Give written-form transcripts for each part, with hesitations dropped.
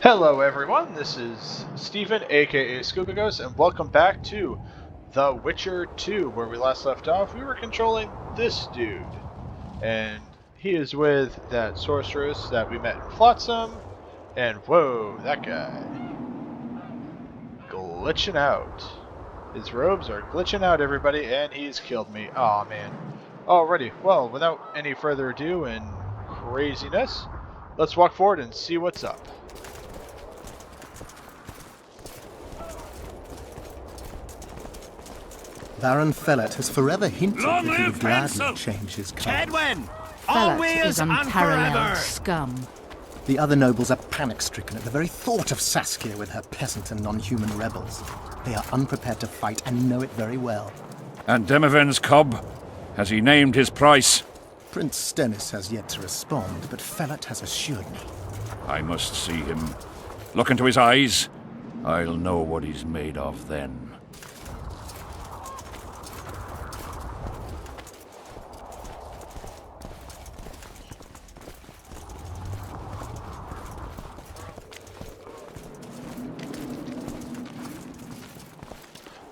Hello everyone, this is Steven, aka Scubaghost, and welcome back to The Witcher 2, where we last left off. We were controlling this dude, and he is with that sorceress that we met in Flotsam, and whoa, that guy. Glitching out. His robes are glitching out, everybody, and he's killed me. Aw, man. Alrighty, well, without any further ado and craziness, let's walk forward and see what's up. Baron Fellet has forever hinted that he would gladly change his colours. Kedwin! Fellet Always is and unparalleled forever! scum. The other nobles are panic-stricken at the very thought of Saskia with her peasant and non-human rebels. They are unprepared to fight and know it very well. And Demiven's cub? Has he named his price? Prince Stennis has yet to respond, but Fellet has assured me. I must see him. Look into his eyes. I'll know what he's made of then.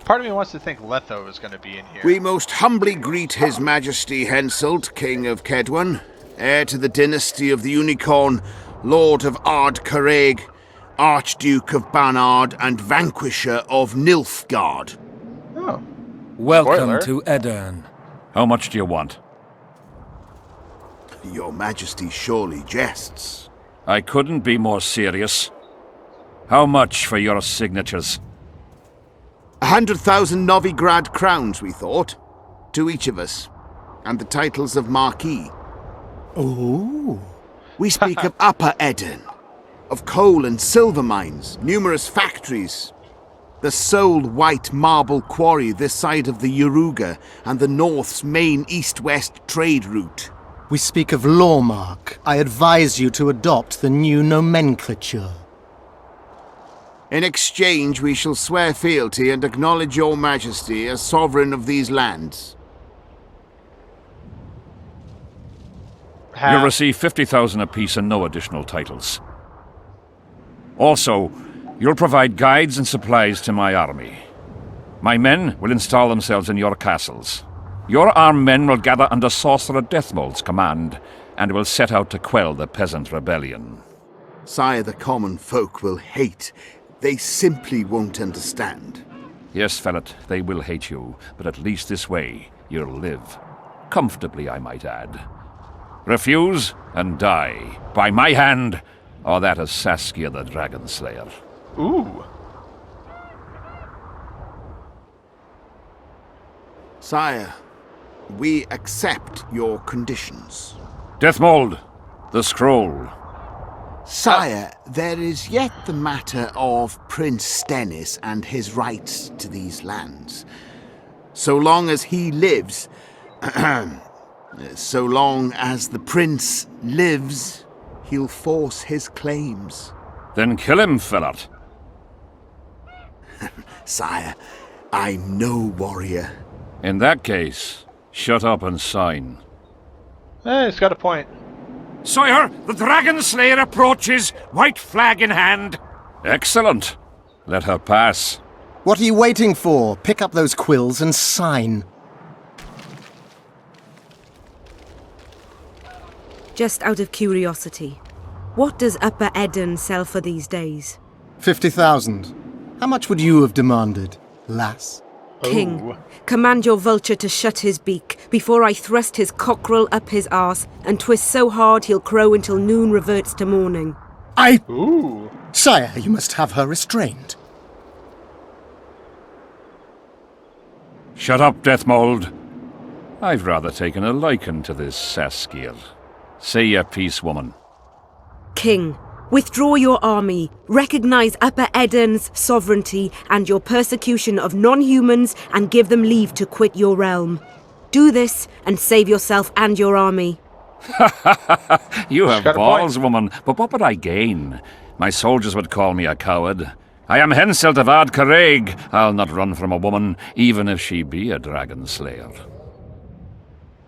Part of me wants to think Letho is going to be in here. We most humbly greet His Majesty Henselt, King of Kedwin, heir to the dynasty of the Unicorn, Lord of Ard-Carreg, Archduke of Banard, and Vanquisher of Nilfgaard. Oh. Welcome Spoiler. to Edirn. How much do you want? Your Majesty surely jests. I couldn't be more serious. How much for your signatures? 100,000 Novigrad crowns, we thought, to each of us, and the titles of Marquis. Oh, We speak of Upper Edirn, of coal and silver mines, numerous factories, the sole white marble quarry this side of the Yaruga, and the North's main east-west trade route. we speak of Lawmark. I advise you to adopt the new nomenclature. In exchange, we shall swear fealty and acknowledge your majesty as sovereign of these lands. You'll receive 50,000 apiece and no additional titles. Also, you'll provide guides and supplies to my army. My men will install themselves in your castles. Your armed men will gather under Sorcerer Deathmold's command and will set out to quell the peasant rebellion. Sire, the common folk will hate. They simply won't understand. Yes, Fellet, they will hate you, but at least this way you'll live. Comfortably, I might add. Refuse and die, by my hand, or that of Saskia the Dragon Slayer. Ooh. Sire, we accept your conditions. Deathmold, the scroll. Sire, there is yet the matter of Prince Stennis and his rights to these lands. So long as he lives, so long as the prince lives, he'll force his claims. Then kill him, Fellet. Sire, I'm no warrior. In that case, shut up and sign. He's got a point. Sire, the Dragon Slayer approaches, white flag in hand. Excellent. Let her pass. What are you waiting for? Pick up those quills and sign. Just out of curiosity, what does Upper Edirn sell for these days? 50,000. How much would you have demanded, lass? King, Ooh. command your vulture to shut his beak before I thrust his cockerel up his arse and twist so hard he'll crow until noon reverts to morning. Ooh. Sire, you must have her restrained. Shut up, Deathmold. I've rather taken a liking to this Saskia. Say your piece, woman. King, withdraw your army, recognize Upper Edirn's sovereignty and your persecution of non-humans, and give them leave to quit your realm. Do this and save yourself and your army. You have got a balls, woman, but what would I gain? My soldiers would call me a coward. I am Henselt of Ard-Carreg. I'll not run from a woman, even if she be a dragon slayer.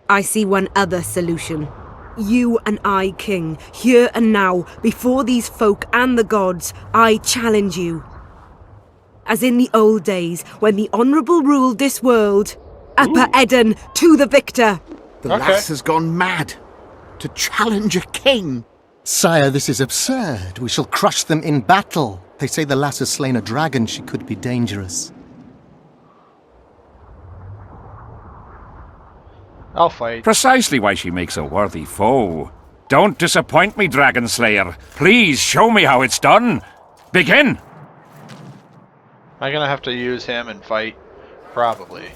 I see one other solution. You and I, King, here and now, before these folk and the gods, I challenge you. As in the old days, when the Honourable ruled this world, Upper Eden to the victor! The lass has gone mad. To challenge a king. Sire, this is absurd. We shall crush them in battle. They say the lass has slain a dragon. She could be dangerous. I'll fight. Precisely why she makes a worthy foe. Don't disappoint me, Dragon Slayer. Please show me how it's done. Begin! I'm gonna have to use him and fight. Probably.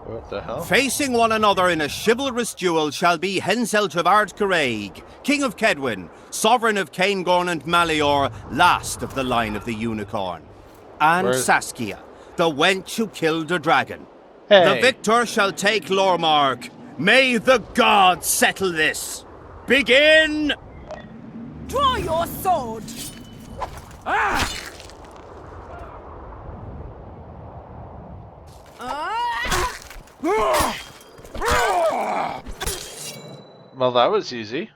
What the hell? Facing one another in a chivalrous duel shall be Hensel Trevard Caraig, King of Kedwin, Sovereign of Caingorn and Malior, last of the line of the Unicorn. And Saskia, the wench who killed a dragon. Hey. The victor shall take Lormark. May the gods settle this. Begin! Draw your sword! Well, that was easy.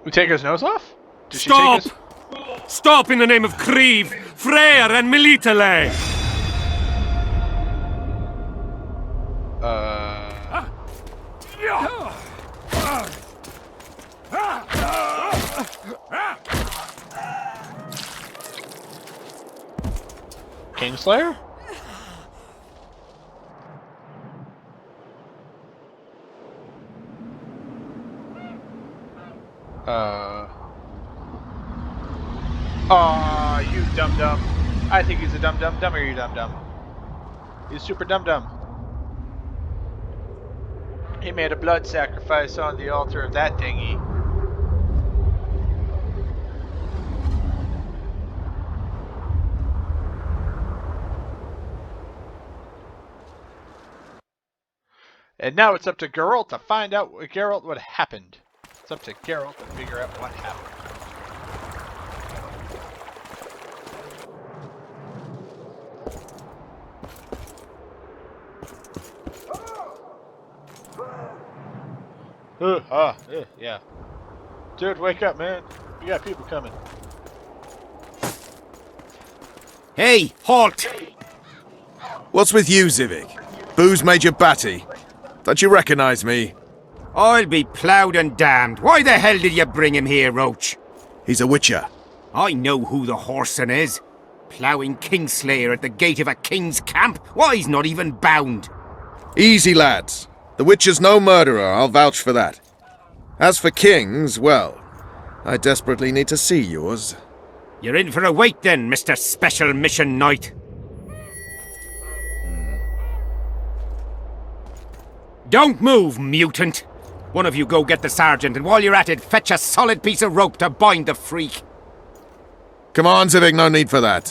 We take his nose off? Did Stop! She take his... Stop in the name of Creve, Freyr and Melitele! Kingslayer? Aw, you dum-dum. I think he's a dum-dum. Dumb or you dum-dum? He's super dum-dum. He made a blood sacrifice on the altar of that thingy. And now it's up to Geralt to find out what happened. It's up to Geralt to figure out what happened. Yeah. Dude, wake up, man. We got people coming. Hey, halt! What's with you, Zivik? Booze Major Batty? Don't you recognize me? I'll be ploughed and damned. Why the hell did you bring him here, Roach? He's a witcher. I know who the whoreson is. Ploughing Kingslayer at the gate of a king's camp? Why, he's not even bound. Easy, lads. The witcher's no murderer, I'll vouch for that. As for kings, well, I desperately need to see yours. You're in for a wait then, Mr. Special Mission Knight. Don't move, mutant! One of you go get the sergeant, and while you're at it, fetch a solid piece of rope to bind the freak. Come on, Zivik, no need for that.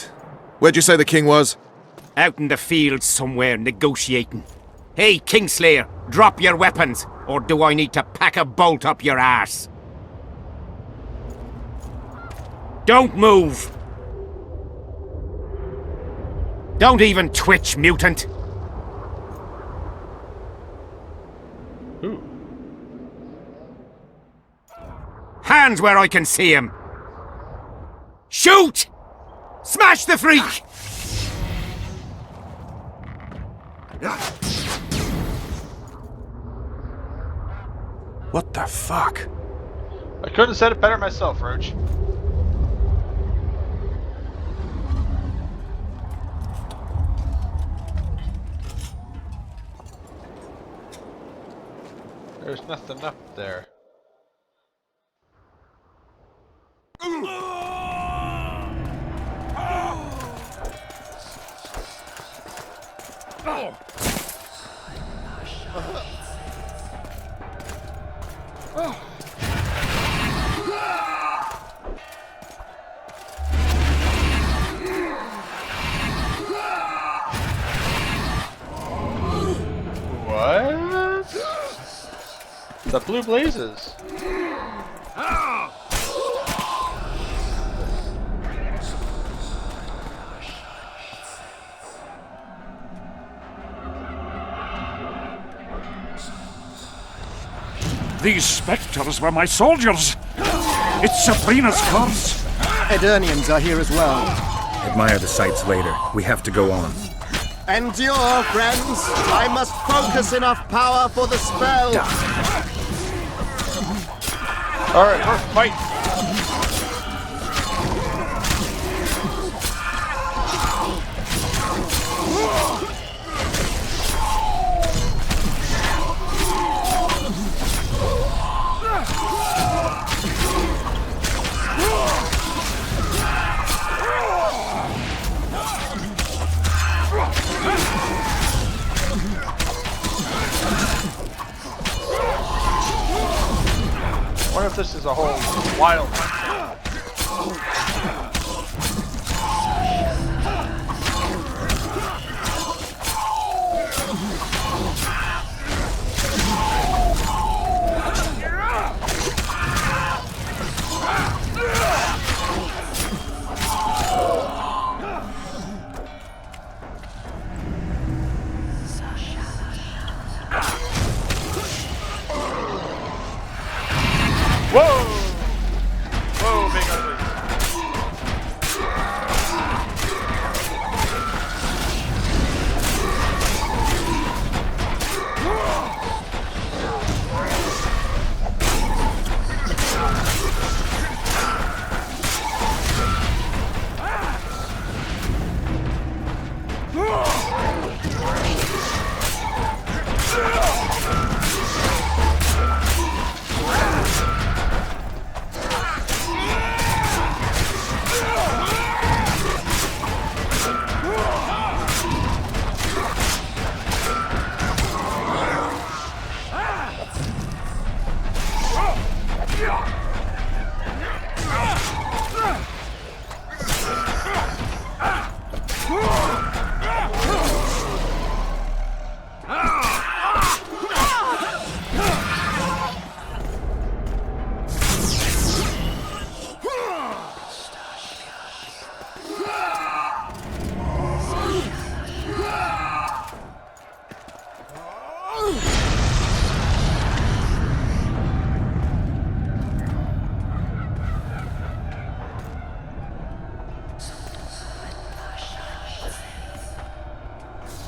Where'd you say the king was? Out in the field somewhere, negotiating. Hey, Kingslayer, drop your weapons, or do I need to pack a bolt up your arse? Don't move! Don't even twitch, mutant! Ooh. Hands where I can see him! Shoot! Smash the freak! What the fuck? I couldn't have said it better myself, Roach. There's nothing up there. What? The blue blazes. These spectres were my soldiers. It's Sabrina's curse. Eternians are here as well. Admire the sights later. We have to go on. Endure, friends! I must focus enough power for the spell! Alright, we're fighting. I wonder if this is a whole wild hunt. Whoa! Whoa, big ugly.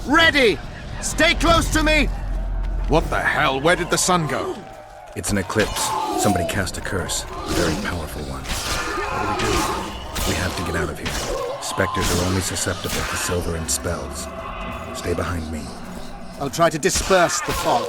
Ready! Stay close to me! What the hell? Where did the sun go? It's an eclipse. Somebody cast a curse. A very powerful one. What do we do? We have to get out of here. Spectres are only susceptible to silver and spells. Stay behind me. I'll try to disperse the fog.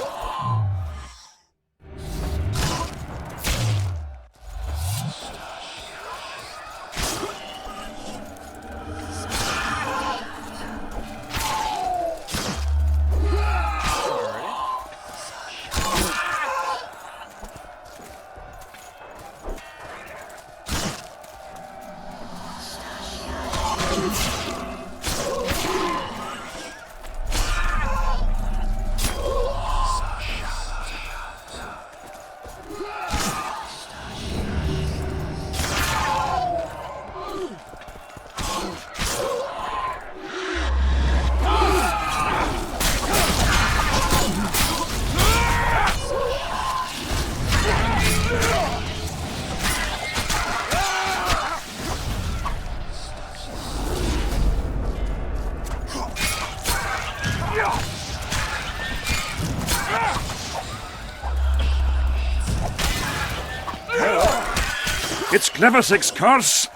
It's Cleversick's curse.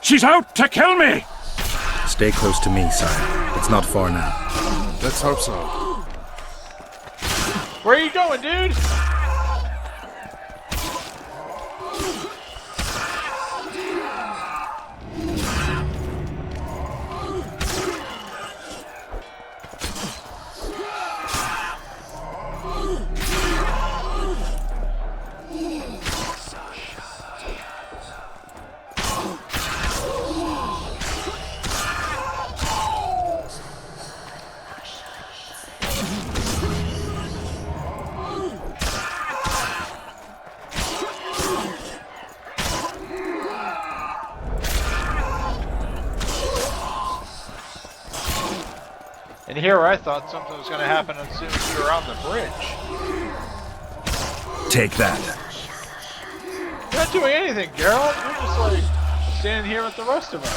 She's out to kill me. Stay close to me, sire. It's not far now. Let's hope so. Where are you going, dude? And here I thought something was going to happen as soon as we were on the bridge. Take that. You're not doing anything, Geralt. You're just like standing here with the rest of us.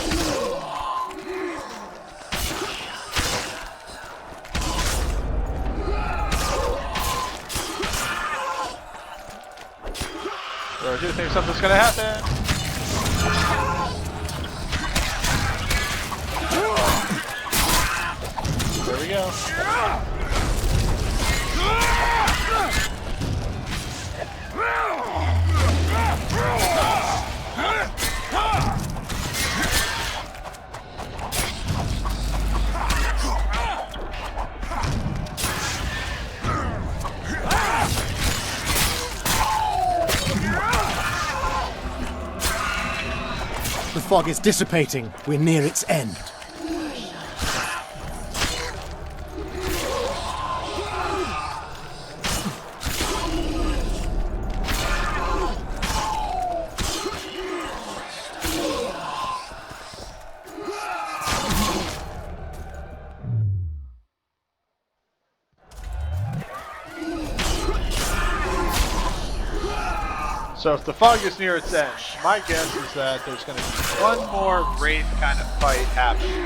So I do think something's gonna happen. There we go. The fog is dissipating. We're near its end. So if the fog is near its end, my guess is that there's going to be one more wraith kind of fight happening.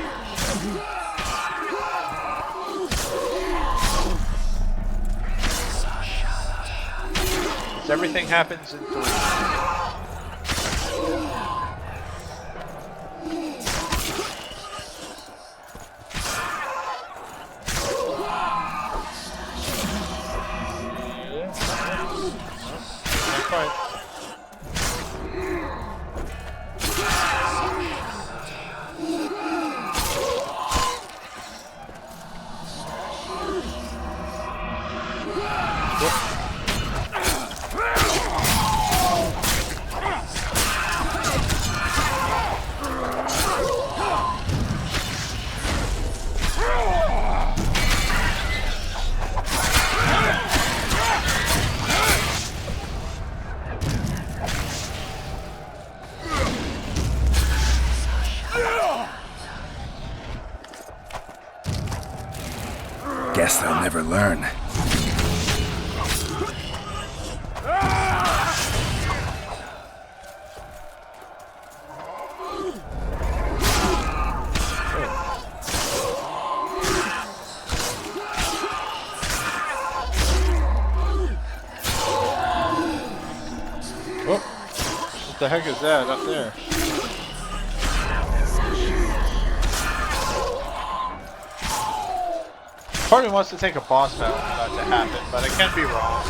Because everything happens in 3. Fight. Guess they'll never learn. Oh, what the heck is that up there? Part of me wants to take a boss battle for that to happen, but I can be wrong.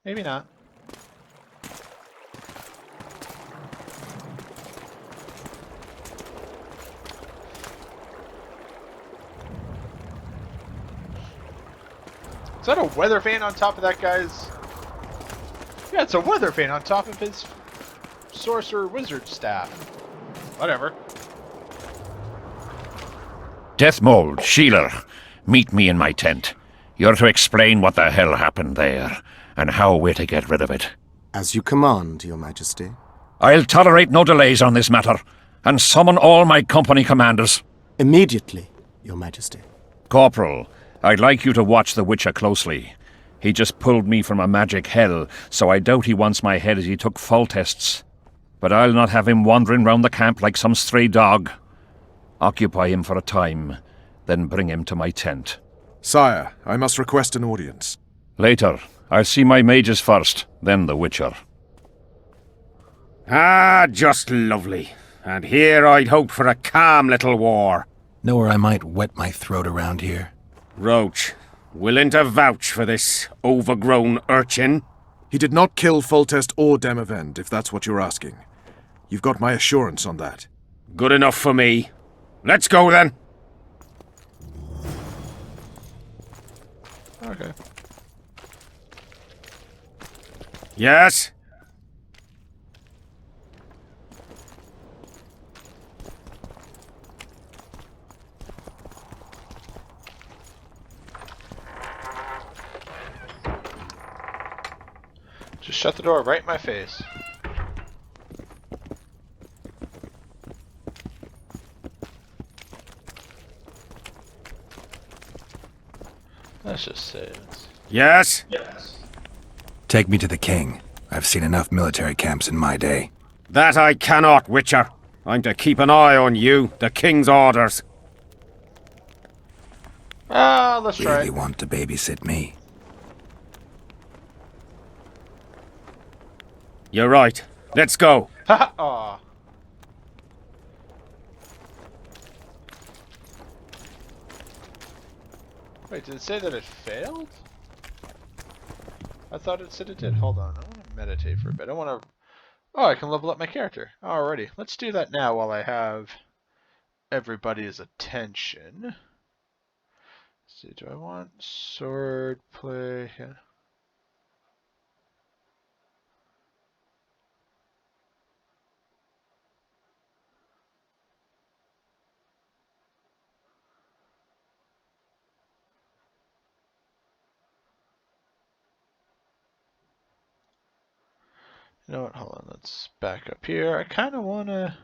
Maybe not. Is that a weather vane on top of that guy's... Yeah, it's a weather vane on top of his sorcerer wizard staff. Whatever. Deathmold, Sheeler, meet me in my tent. You're to explain what the hell happened there, and how we're to get rid of it. As you command, Your Majesty. I'll tolerate no delays on this matter, and summon all my company commanders. Immediately, Your Majesty. Corporal, I'd like you to watch the Witcher closely. He just pulled me from a magic hell, so I doubt he wants my head as he took fall tests. But I'll not have him wandering round the camp like some stray dog. Occupy him for a time, then bring him to my tent. Sire, I must request an audience. Later. I'll see my mages first, then the Witcher. Ah, just lovely. And here I'd hoped for a calm little war. Know where I might wet my throat around here? Roach, willing to vouch for this overgrown urchin? He did not kill Foltest or Demavend, if that's what you're asking. You've got my assurance on that. Good enough for me. Let's go then. Okay. Yes? Just shut the door right in my face. Let's just say it. Yes? Take me to the king. I've seen enough military camps in my day. That I cannot, Witcher. I'm to keep an eye on you, the king's orders. Let's try Really it. want to babysit me? You're right. Let's go. Haha. Aw. Wait, did it say that it failed? I thought it said it did. Hold on. I want to meditate for a bit. I want to... Oh, I can level up my character. Alrighty. Let's do that now while I have everybody's attention. Let's see, do I want sword play? Yeah. You know what? Hold on. Let's back up here. I kind of want to...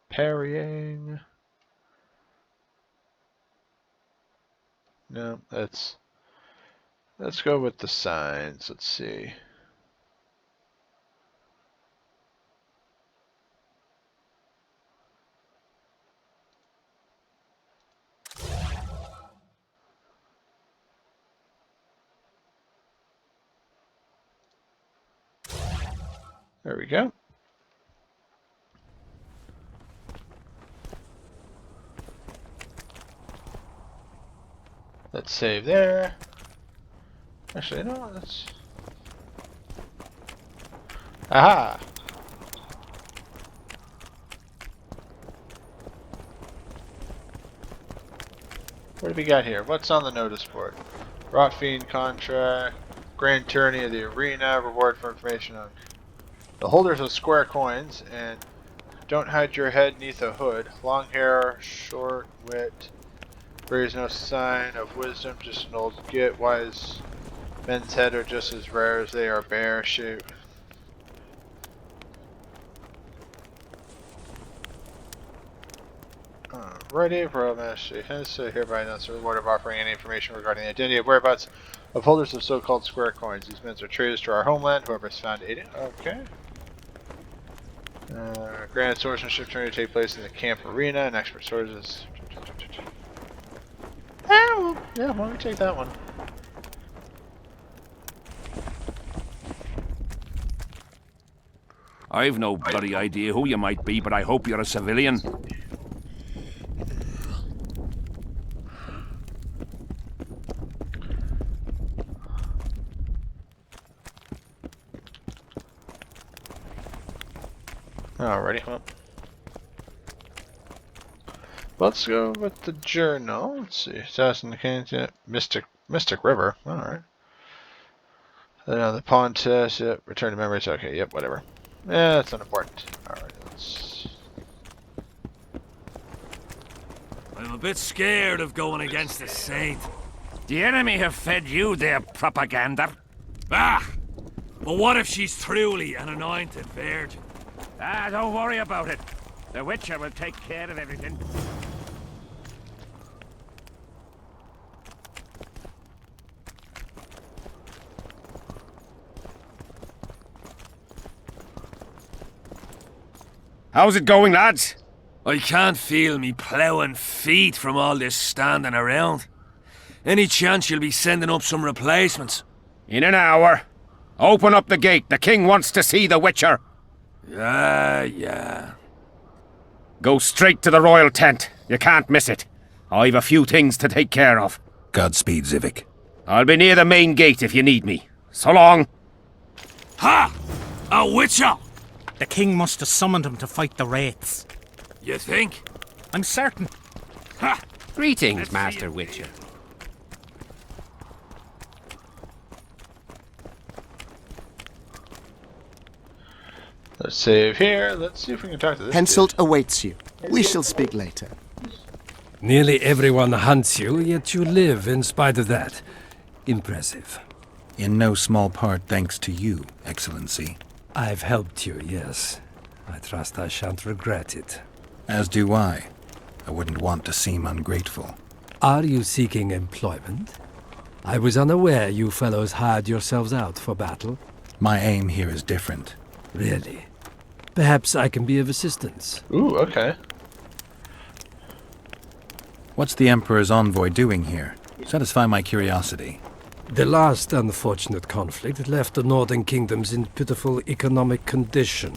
Parrying. No, let's go with the signs. Let's see. There we go. Let's save there. Actually, no, let's... Aha! What do we got here? What's on the notice board? Rot Fiend contract, Grand Tourney of the Arena, reward for information on the holders of square coins, and don't hide your head neath a hood. Long hair, short wit, bears no sign of wisdom, just an old git. Wise men's head are just as rare as they are bare. Shoot. Alrighty, Master has hereby announce the reward of offering any information regarding the identity of whereabouts of holders of so-called square coins. These men are traitors to our homeland. Whoever is found aiding. Okay. Granted swordsmanship tourney to take place in the camp arena, and expert swords. Well, yeah, why don't we take that one? I've no bloody idea who you might be, but I hope you're a civilian. Alrighty, well. Let's go with the journal. Let's see. Assassin the King, yeah. Mystic River. Alright. The pawn test, yep. Return to memories. Okay, yep, whatever. Yeah, that's unimportant. Alright, let's... I'm a bit scared of going against the Saint. The enemy have fed you their propaganda. Ah! But what if she's truly an anointed virgin? Ah, don't worry about it. The Witcher will take care of everything. How's it going, lads? I can't feel me ploughing feet from all this standing around. Any chance you'll be sending up some replacements? In an hour. Open up the gate. The king wants to see the Witcher. Yeah. Go straight to the royal tent. You can't miss it. I've a few things to take care of. Godspeed, Zivik. I'll be near the main gate if you need me. So long. Ha! A Witcher! The king must have summoned him to fight the wraiths. You think? I'm certain. Ha! Greetings, Master Witcher. Let's save here. Let's see if we can talk to this Henselt dude. awaits you. We shall speak later. Nearly everyone hunts you, yet you live in spite of that. Impressive. In no small part thanks to you, Excellency. I've helped you, yes. I trust I shan't regret it. As do I. I wouldn't want to seem ungrateful. Are you seeking employment? I was unaware you fellows hired yourselves out for battle. My aim here is different. Really? Perhaps I can be of assistance. Ooh, okay. What's the Emperor's envoy doing here? Satisfy my curiosity. The last unfortunate conflict left the northern kingdoms in pitiful economic condition.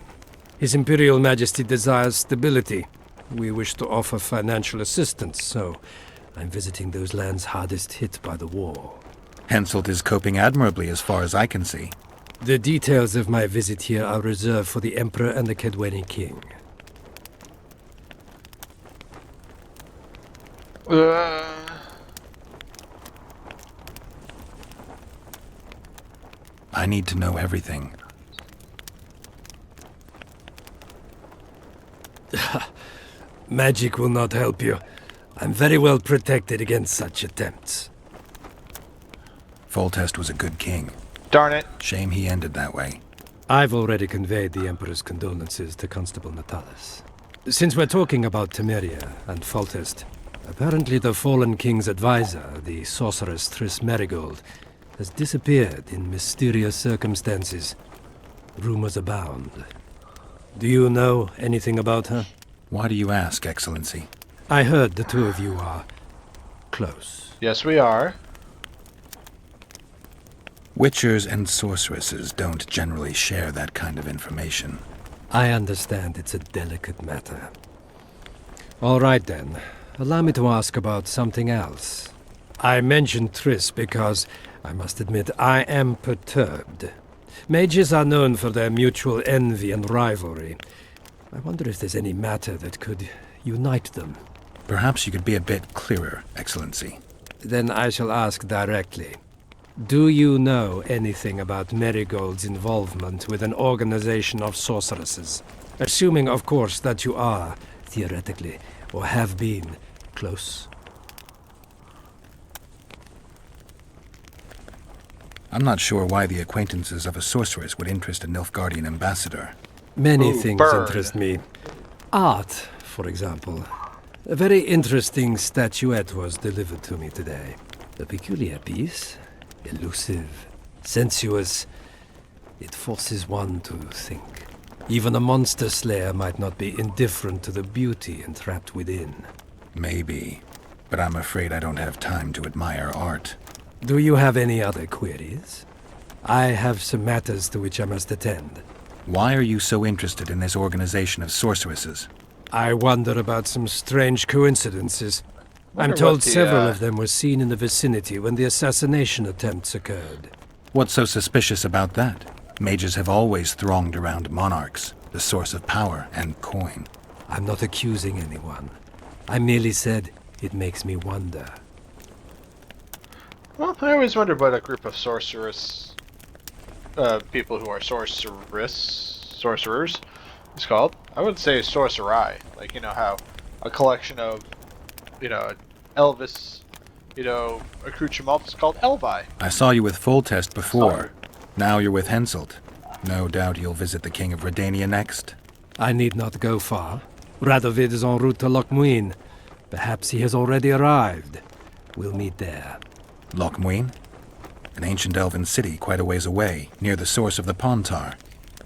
His Imperial Majesty desires stability. We wish to offer financial assistance, so I'm visiting those lands hardest hit by the war. Henselt is coping admirably as far as I can see. The details of my visit here are reserved for the Emperor and the Kedweni King. I need to know everything. Magic will not help you. I'm very well protected against such attempts. Foltest was a good king. Darn it. Shame he ended that way. I've already conveyed the Emperor's condolences to Constable Natalis. Since we're talking about Temeria and Foltest, apparently the fallen king's advisor, the sorceress Triss Merigold, has disappeared in mysterious circumstances. Rumors abound. Do you know anything about her? Why do you ask, Excellency? I heard the two of you are close. Yes, we are. Witchers and sorceresses don't generally share that kind of information. I understand it's a delicate matter. All right then. Allow me to ask about something else. I mentioned Triss because, I must admit, I am perturbed. Mages are known for their mutual envy and rivalry. I wonder if there's any matter that could unite them. Perhaps you could be a bit clearer, Excellency. Then I shall ask directly. Do you know anything about Merigold's involvement with an organization of sorceresses? Assuming, of course, that you are, theoretically, or have been, close. I'm not sure why the acquaintances of a sorceress would interest a Nilfgaardian ambassador. Many Ooh, things bird. interest me. Art, for example. A very interesting statuette was delivered to me today. A peculiar piece. Elusive, sensuous. It forces one to think. Even a monster slayer might not be indifferent to the beauty entrapped within. Maybe, but I'm afraid I don't have time to admire art. Do you have any other queries? I have some matters to which I must attend. Why are you so interested in this organization of sorceresses? I wonder about some strange coincidences. I'm Wonder told what the, several of them were seen in the vicinity when the assassination attempts occurred. What's so suspicious about that? Mages have always thronged around monarchs, the source of power and coin. I'm not accusing anyone. I merely said it makes me wonder. Well, I always wonder about a group of sorceress... people who are sorcerers, it's called. I wouldn't say sorcerai. Like, you know how a collection of, Elvis, accoutrements is called Elvi. I saw you with Foltest before. Now you're with Henselt. No doubt you'll visit the King of Redania next. I need not go far. Radovid is en route to Lochmuin. Perhaps he has already arrived. We'll meet there. Lochmuin? An ancient elven city quite a ways away, near the source of the Pontar.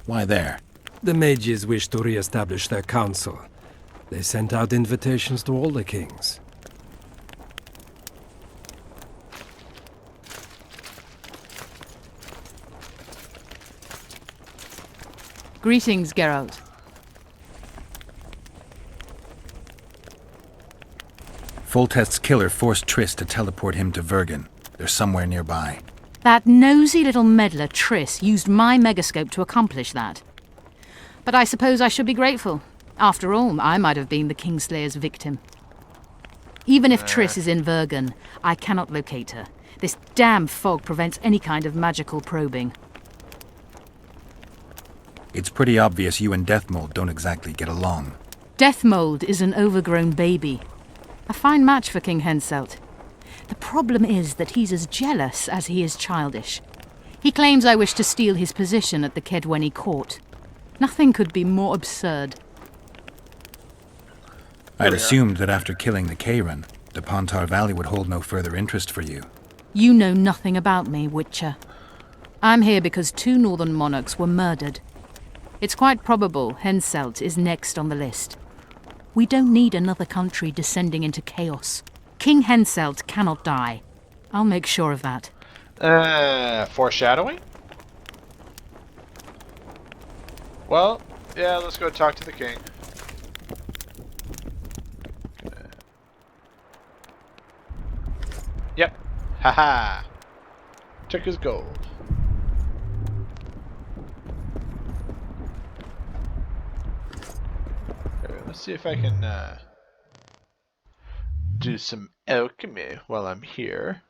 Why there? The mages wish to re-establish their council. They sent out invitations to all the kings. Greetings, Geralt. Foltest's killer forced Triss to teleport him to Vergen. They're somewhere nearby. That nosy little meddler, Triss, used my megascope to accomplish that. But I suppose I should be grateful. After all, I might have been the Kingslayer's victim. Even if Triss is in Vergen, I cannot locate her. This damn fog prevents any kind of magical probing. It's pretty obvious you and Deathmold don't exactly get along. Deathmold is an overgrown baby. A fine match for King Henselt. The problem is that he's as jealous as he is childish. He claims I wish to steal his position at the Kedweni court. Nothing could be more absurd. I'd assumed that after killing the Kayran, the Pontar Valley would hold no further interest for you. You know nothing about me, Witcher. I'm here because 2 northern monarchs were murdered. It's quite probable Henselt is next on the list. We don't need another country descending into chaos. King Henselt cannot die. I'll make sure of that. Foreshadowing? Well, yeah, let's go talk to the king. Yep. Haha. Took his gold. Let's see if I can do some alchemy while I'm here.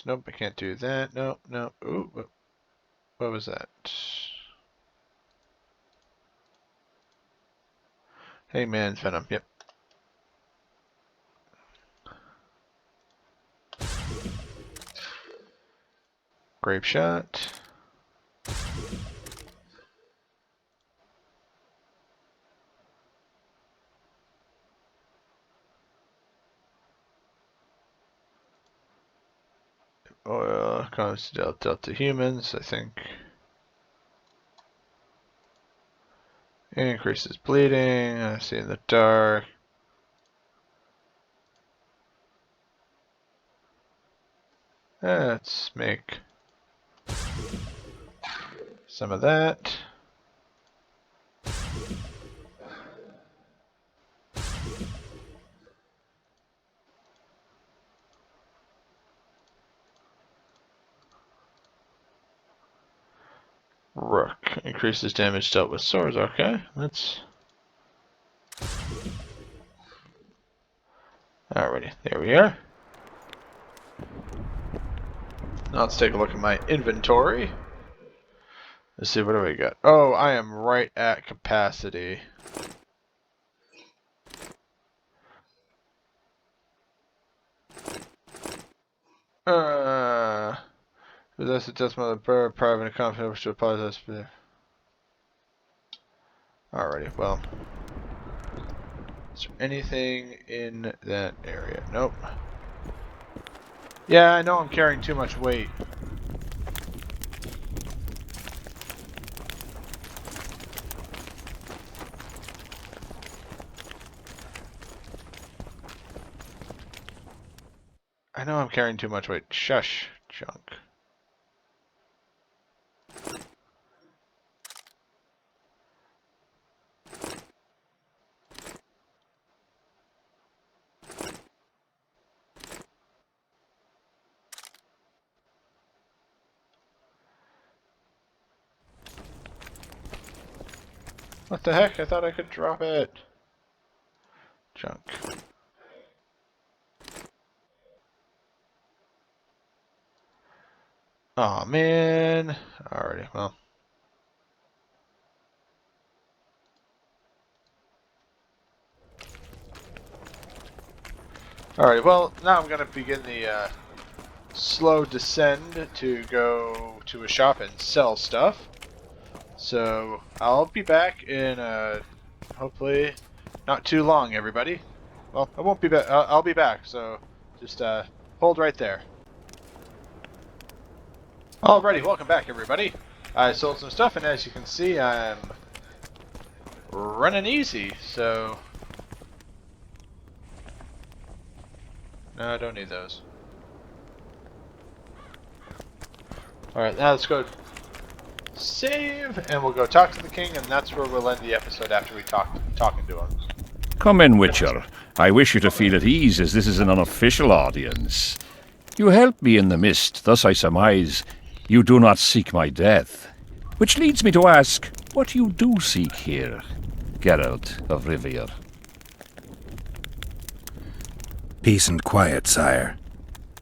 Nope, I can't do that. No. Ooh, what was that? Hangman's Venom. Yep. Grape shot. Oil comes dealt to humans, I think. Increases bleeding. I see in the dark. Let's make some of that. Rook increases damage dealt with swords. Okay, let's. Alrighty, there we are. Now let's take a look at my inventory. Let's see, what do we got? Oh, I am right at capacity. That's a decimal of the private and confidential to apologize for. Alrighty, well. Is there anything in that area? Nope. Yeah, I know I'm carrying too much weight. I know I'm carrying too much weight. Shush, junk. What the heck? I thought I could drop it. Junk. Aw, man. Alrighty, well. Alright, well, now I'm going to begin the slow descend to go to a shop and sell stuff. So, I'll be back in, hopefully, not too long, everybody. Well, I won't be back. I'll be back, so just hold right there. Alrighty, welcome back, everybody. I sold some stuff, and as you can see, I'm running easy, so... No, I don't need those. Alright, now let's go save, and we'll go talk to the king, and that's where we'll end the episode after we talking to him. Come in, Witcher. I wish you to feel at ease, as this is an unofficial audience. You helped me in the mist, thus I surmise you do not seek my death. Which leads me to ask what you do seek here, Geralt of Rivia. Peace and quiet, sire.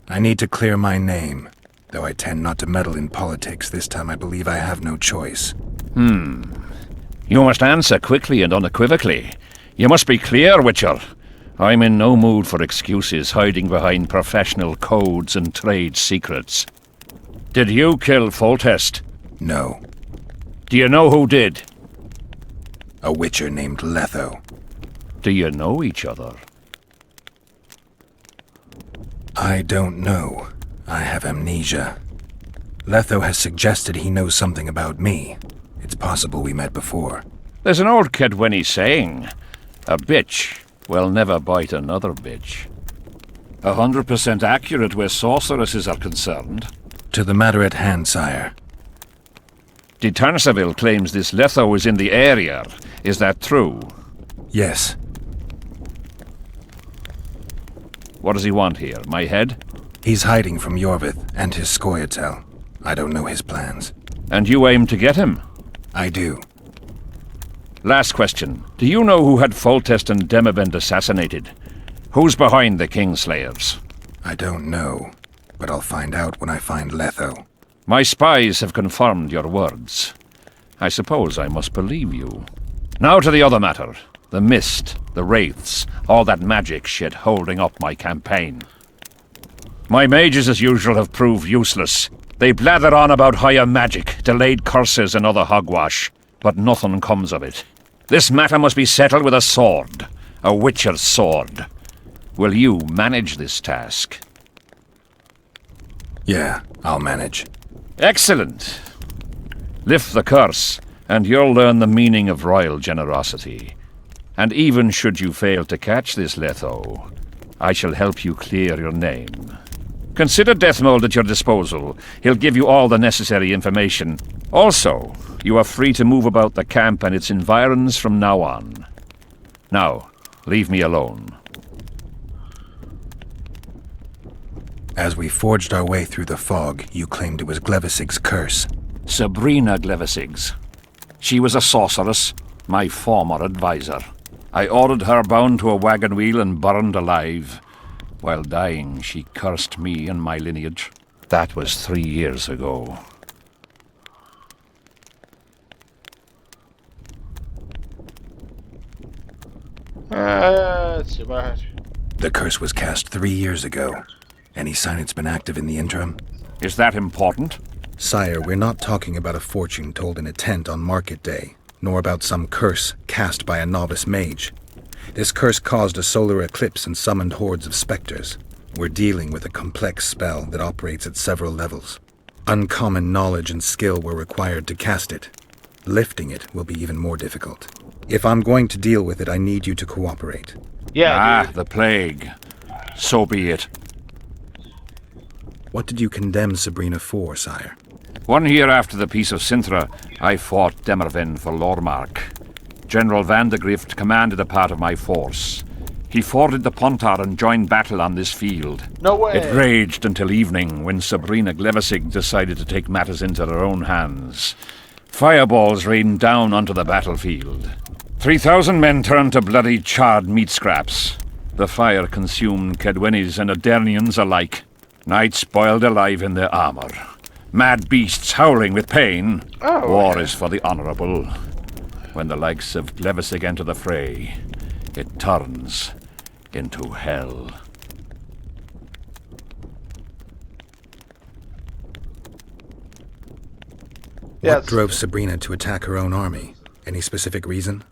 I need to clear my name. Though I tend not to meddle in politics, this time I believe I have no choice. You must answer quickly and unequivocally. You must be clear, Witcher. I'm in no mood for excuses hiding behind professional codes and trade secrets. Did you kill Foltest? No. Do you know who did? A witcher named Letho. Do you know each other? I don't know. I have amnesia. Letho has suggested he knows something about me. It's possible we met before. There's an old Kedweni saying, a bitch will never bite another bitch. 100% accurate where sorceresses are concerned. To the matter at hand, sire. De Tanseville claims this Letho is in the area. Is that true? Yes. What does he want here? My head? He's hiding from Yorvith and his Scoia'tael. I don't know his plans. And you aim to get him? I do. Last question. Do you know who had Foltest and Demavend assassinated? Who's behind the Kingslayers? I don't know, but I'll find out when I find Letho. My spies have confirmed your words. I suppose I must believe you. Now to the other matter. The mist, the wraiths, all that magic shit holding up my campaign. My mages, as usual, have proved useless. They blather on about higher magic, delayed curses and other hogwash, but nothing comes of it. This matter must be settled with a sword. A witcher's sword. Will you manage this task? Yeah, I'll manage. Excellent. Lift the curse, and you'll learn the meaning of royal generosity. And even should you fail to catch this Letho, I shall help you clear your name. Consider Deathmold at your disposal. He'll give you all the necessary information. Also, you are free to move about the camp and its environs from now on. Now, leave me alone. As we forged our way through the fog, you claimed it was Glevisig's curse. Sabrina Glevisig's. She was a sorceress, my former advisor. I ordered her bound to a wagon wheel and burned alive. While dying, she cursed me and my lineage. That was 3 years ago. That's too bad. The curse was cast 3 years ago. Any sign it's been active in the interim? Is that important? Sire, we're not talking about a fortune told in a tent on market day, nor about some curse cast by a novice mage. This curse caused a solar eclipse and summoned hordes of specters. We're dealing with a complex spell that operates at several levels. Uncommon knowledge and skill were required to cast it. Lifting it will be even more difficult. If I'm going to deal with it, I need you to cooperate. Yeah, the plague. So be it. What did you condemn Sabrina for, sire? 1 year after the Peace of Sintra, I fought Demerven for Lormark. General Vandegrift commanded a part of my force. He forded the Pontar and joined battle on this field. No way! It raged until evening, when Sabrina Glevisig decided to take matters into her own hands. Fireballs rained down onto the battlefield. 3,000 men turned to bloody, charred meat scraps. The fire consumed Kedwenis and Adernians alike. Knights boiled alive in their armor. Mad beasts howling with pain. War is for the honorable. When the likes of Glevisig enter the fray, it turns into hell. What drove Sabrina to attack her own army? Any specific reason?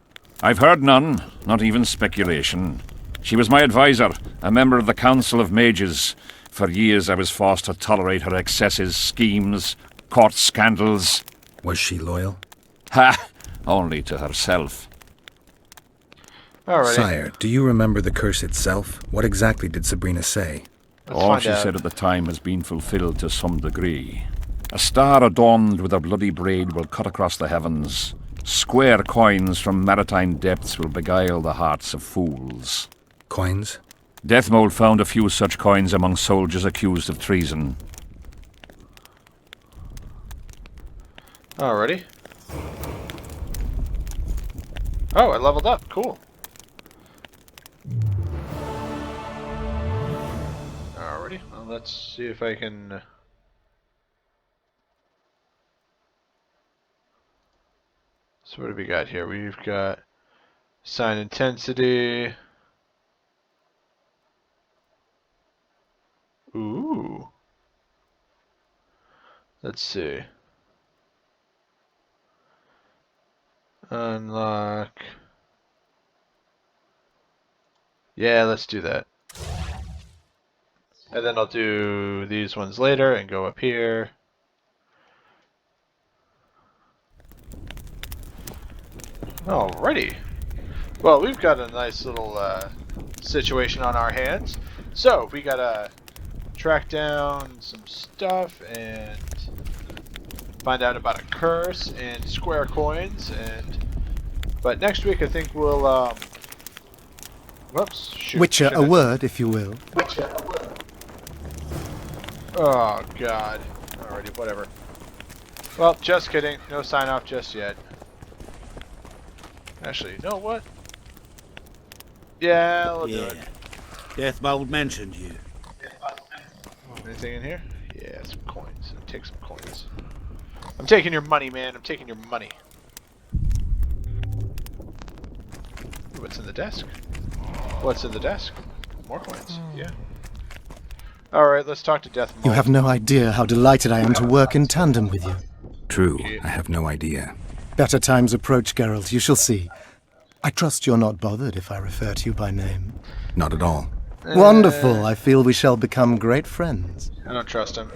I've heard none, not even speculation. She was my advisor, a member of the Council of Mages. For years I was forced to tolerate her excesses, schemes, court scandals. Was she loyal? Ha! Only to herself. Alrighty. Sire, do you remember the curse itself? What exactly did Sabrina say? All she said at the time has been fulfilled to some degree. A star adorned with a bloody braid will cut across the heavens. Square coins from maritime depths will beguile the hearts of fools. Coins? Deathmold found a few such coins among soldiers accused of treason. Alrighty. Oh, I leveled up. Cool. Alrighty. Well, let's see if I can... So what do we got here? We've got sign intensity. Ooh. Let's see. Unlock. Yeah, let's do that. And then I'll do these ones later and go up here. Alrighty. Well, we've got a nice little situation on our hands. So, we gotta track down some stuff and find out about a curse and square coins. But next week I think we'll whoops, shoot. Witcher a word, if you will. Witcher a word. Oh god. Alrighty, whatever. Well, just kidding. No sign off just yet. Actually, you know what? Yeah, we'll do it. Deathmold mentioned you. Anything in here? Yeah, some coins. I'll take some coins. I'm taking your money, man. I'm taking your money. Ooh, what's in the desk? What's in the desk? More coins. Yeah. Alright, let's talk to Deathmold. You have no idea how delighted I am to work in tandem with you. True, I have no idea. Better times approach, Geralt, you shall see. I trust you're not bothered if I refer to you by name. Not at all. Wonderful, I feel we shall become great friends. I don't trust him.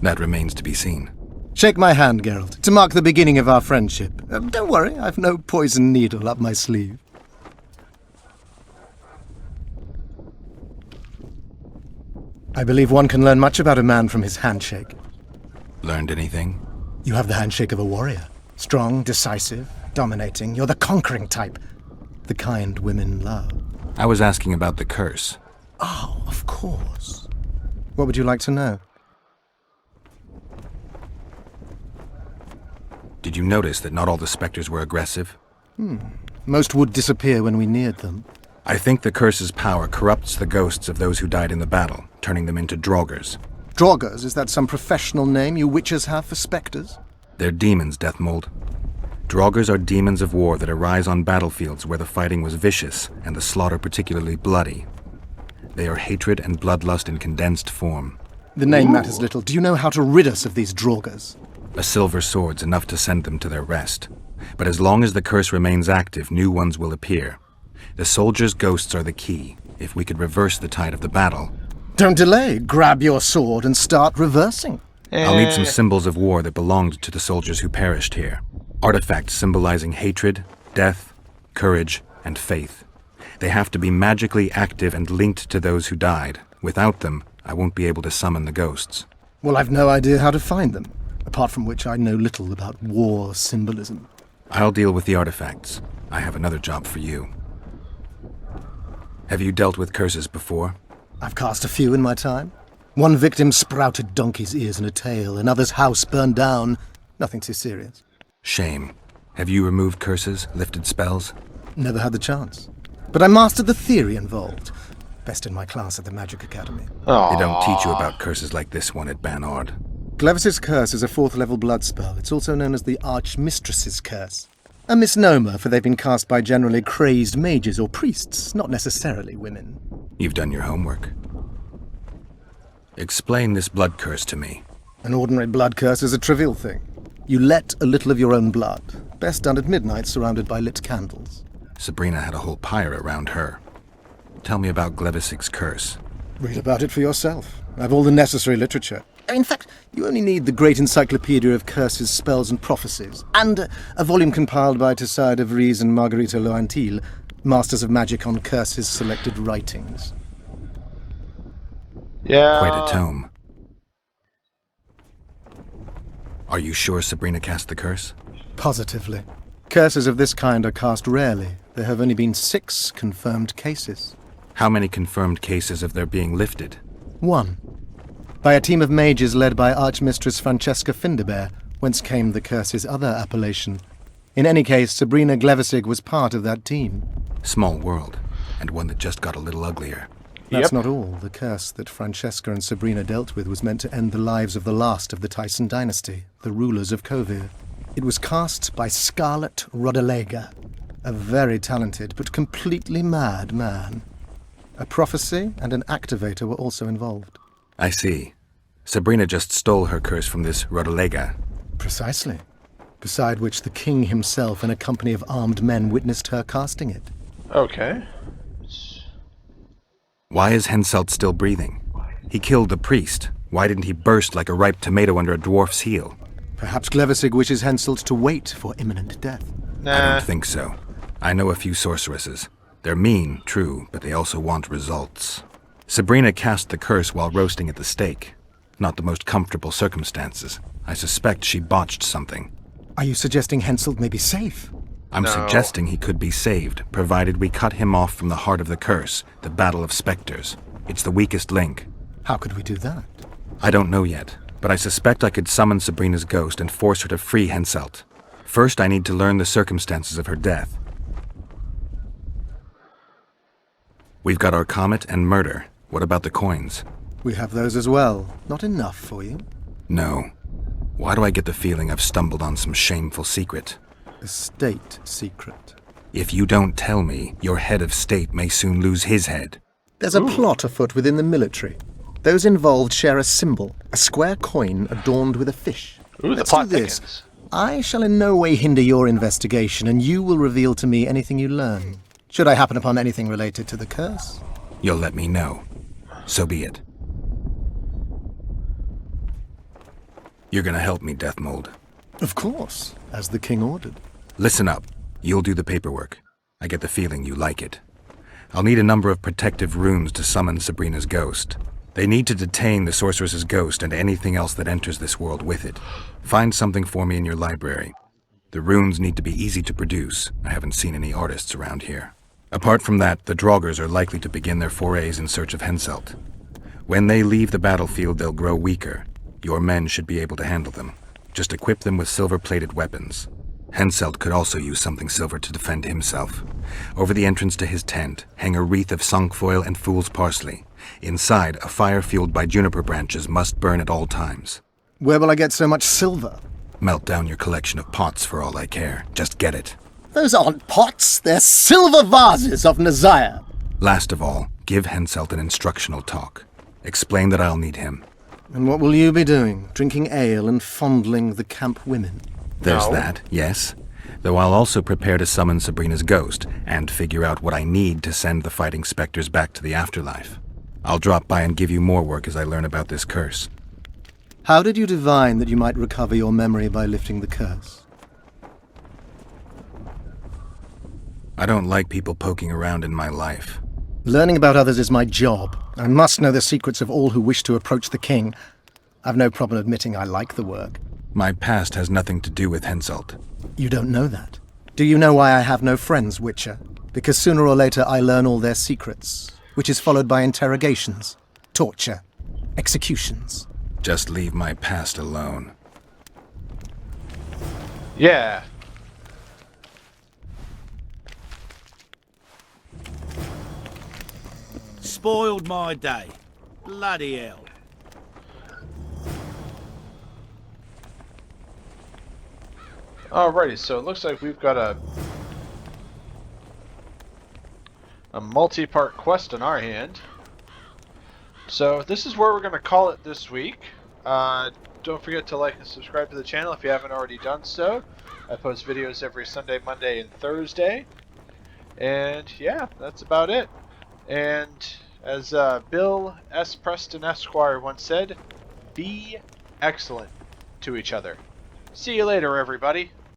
That remains to be seen. Shake my hand, Geralt, to mark the beginning of our friendship. Don't worry, I've no poison needle up my sleeve. I believe one can learn much about a man from his handshake. Learned anything? You have the handshake of a warrior. Strong, decisive, dominating. You're the conquering type. The kind women love. I was asking about the curse. Oh, of course. What would you like to know? Did you notice that not all the specters were aggressive? Most would disappear when we neared them. I think the curse's power corrupts the ghosts of those who died in the battle, turning them into draugrs. Draugrs? Is that some professional name you witches have for specters? They're demons, Deathmold. Draugrs are demons of war that arise on battlefields where the fighting was vicious and the slaughter particularly bloody. They are hatred and bloodlust in condensed form. The name matters little. Do you know how to rid us of these draugrs? A silver sword's enough to send them to their rest. But as long as the curse remains active, new ones will appear. The soldiers' ghosts are the key. If we could reverse the tide of the battle... Don't delay. Grab your sword and start reversing. I'll need some symbols of war that belonged to the soldiers who perished here. Artifacts symbolizing hatred, death, courage, and faith. They have to be magically active and linked to those who died. Without them, I won't be able to summon the ghosts. Well, I've no idea how to find them, apart from which I know little about war symbolism. I'll deal with the artifacts. I have another job for you. Have you dealt with curses before? I've cast a few in my time. One victim sprouted donkey's ears and a tail, another's house burned down. Nothing too serious. Shame. Have you removed curses, lifted spells? Never had the chance. But I mastered the theory involved. Best in my class at the Magic Academy. They don't teach you about curses like this one at Banord. Glevis's Curse is a 4th level blood spell. It's also known as the Archmistress's Curse. A misnomer, for they've been cast by generally crazed mages or priests, not necessarily women. You've done your homework. Explain this blood curse to me. An ordinary blood curse is a trivial thing. You let a little of your own blood, best done at midnight surrounded by lit candles. Sabrina had a whole pyre around her. Tell me about Glevis's curse. Read about it for yourself. I have all the necessary literature. In fact, you only need the Great Encyclopedia of Curses, Spells and Prophecies, and a volume compiled by Tessard de Vries and Marguerite Loantil, Masters of Magic on Curses Selected Writings. Yeah. Quite a tome. Are you sure Sabrina cast the curse? Positively. Curses of this kind are cast rarely. There have only been 6 confirmed cases. How many confirmed cases of their being lifted? 1. By a team of mages led by Archmistress Francesca Finderbear, whence came the curse's other appellation. In any case, Sabrina Glevisig was part of that team. Small world, and one that just got a little uglier. That's not all. The curse that Francesca and Sabrina dealt with was meant to end the lives of the last of the Tyson dynasty, the rulers of Kovir. It was cast by Scarlet Rodalega, a very talented but completely mad man. A prophecy and an activator were also involved. I see. Sabrina just stole her curse from this Rodalega. Precisely. beside which the king himself and a company of armed men witnessed her casting it. Okay. Why is Henselt still breathing? He killed the priest. Why didn't he burst like a ripe tomato under a dwarf's heel? Perhaps Glevissig wishes Henselt to wait for imminent death. Nah. I don't think so. I know a few sorceresses. They're mean, true, but they also want results. Sabrina cast the curse while roasting at the stake. Not the most comfortable circumstances. I suspect she botched something. Are you suggesting Henselt may be safe? I'm suggesting he could be saved, provided we cut him off from the heart of the curse, the battle of specters. It's the weakest link. How could we do that? I don't know yet, but I suspect I could summon Sabrina's ghost and force her to free Henselt. First, I need to learn the circumstances of her death. We've got our comet and murder. What about the coins? We have those as well. Not enough for you? No. Why do I get the feeling I've stumbled on some shameful secret? A state secret. If you don't tell me, your head of state may soon lose his head. There's a plot afoot within the military. Those involved share a symbol, a square coin adorned with a fish. Ooh, Let's do this. I shall in no way hinder your investigation, and you will reveal to me anything you learn. Should I happen upon anything related to the curse? You'll let me know. So be it. You're gonna help me, Deathmold. Of course, as the king ordered. Listen up. You'll do the paperwork. I get the feeling you like it. I'll need a number of protective runes to summon Sabrina's ghost. They need to detain the sorceress's ghost and anything else that enters this world with it. Find something for me in your library. The runes need to be easy to produce. I haven't seen any artists around here. Apart from that, the Draugrs are likely to begin their forays in search of Henselt. When they leave the battlefield, they'll grow weaker. Your men should be able to handle them. Just equip them with silver-plated weapons. Henselt could also use something silver to defend himself. Over the entrance to his tent, hang a wreath of cinquefoil and fool's parsley. Inside, a fire fueled by juniper branches must burn at all times. Where will I get so much silver? Melt down your collection of pots for all I care. Just get it. Those aren't pots, they're silver vases of Nazaya. Last of all, give Henselt an instructional talk. Explain that I'll need him. And what will you be doing? Drinking ale and fondling the camp women? There's that, yes. Though I'll also prepare to summon Sabrina's ghost and figure out what I need to send the fighting specters back to the afterlife. I'll drop by and give you more work as I learn about this curse. How did you divine that you might recover your memory by lifting the curse? I don't like people poking around in my life. Learning about others is my job. I must know the secrets of all who wish to approach the king. I've no problem admitting I like the work. My past has nothing to do with Henselt. You don't know that. Do you know why I have no friends, Witcher? Because sooner or later I learn all their secrets, which is followed by interrogations, torture, executions. Just leave my past alone. Yeah. Spoiled my day. Bloody hell. Alrighty, so it looks like we've got a multi-part quest in our hand. So this is where we're going to call it this week. Don't forget to like and subscribe to the channel if you haven't already done so. I post videos every Sunday, Monday, and Thursday. And yeah, that's about it. And as Bill S. Preston Esquire once said, be excellent to each other. See you later, everybody.